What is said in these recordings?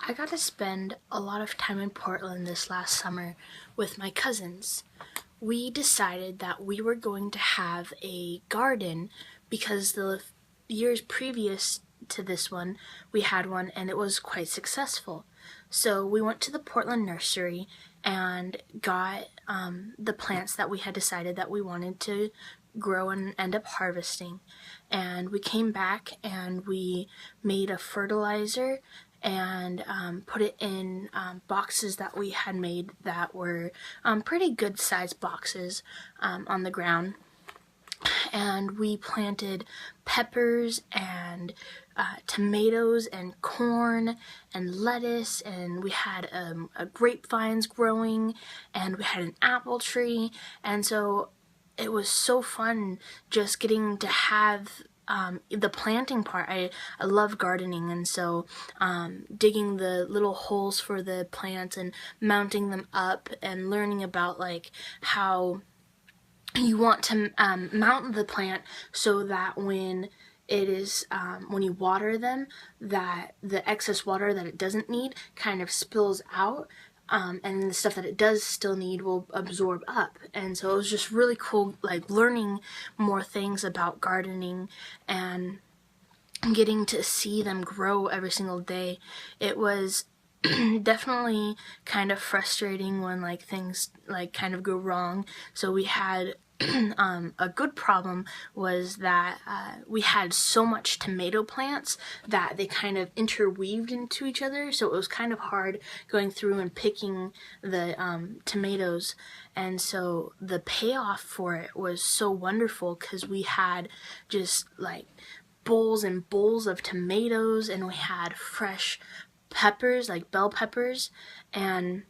I got to spend a lot of time in Portland this last summer with my cousins. We decided that we were going to have a garden because the years previous to this one, we had one and it was quite successful. So we went to the Portland nursery and got the plants that we had decided that we wanted to grow and end up harvesting. And we came back and we made a fertilizer and put it in boxes that we had made that were pretty good sized boxes on the ground. And we planted peppers and tomatoes and corn and lettuce, and we had grapevines growing, and we had an apple tree. And so it was so fun just getting to have the planting part. I love gardening, and so digging the little holes for the plants and mounting them up and learning about like how you want to mount the plant so that when it is when you water them, that the excess water that it doesn't need kind of spills out, and the stuff that it does still need will absorb up. And so it was just really cool, like learning more things about gardening and getting to see them grow every single day. It was definitely kind of frustrating when like things like kind of go wrong. So we had a good problem was that we had so much tomato plants that they kind of interweaved into each other, so it was kind of hard going through and picking the tomatoes. And so the payoff for it was so wonderful because we had just like bowls and bowls of tomatoes, and we had fresh peppers like bell peppers, and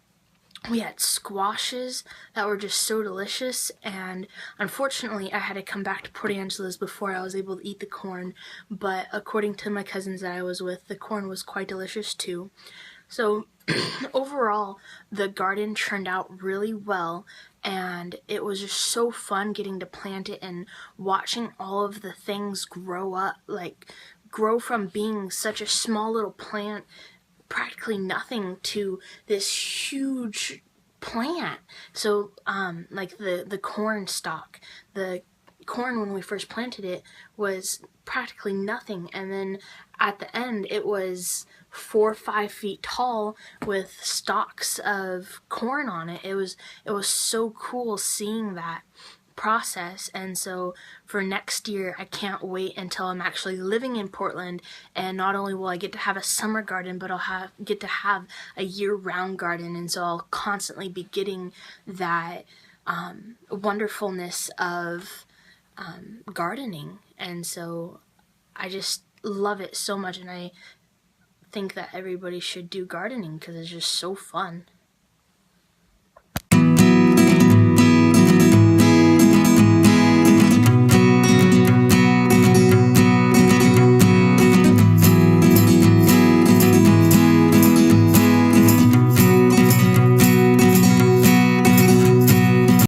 we had squashes that were just so delicious. And unfortunately I had to come back to Port Angeles before I was able to eat the corn, but according to my cousins that I was with, the corn was quite delicious too. So overall, the garden turned out really well, and it was just so fun getting to plant it and watching all of the things grow up, like grow from being such a small little plant, practically nothing, to this huge plant. So like the corn stalk, the corn when we first planted it was practically nothing, and then at the end it was 4 or 5 feet tall with stalks of corn on it. It was so cool seeing that process. And so for next year, I can't wait until I'm actually living in Portland, and not only will I get to have a summer garden, but I'll get to have a year-round garden. And so I'll constantly be getting that wonderfulness of gardening. And so I just love it so much, and I think that everybody should do gardening because it's just so fun.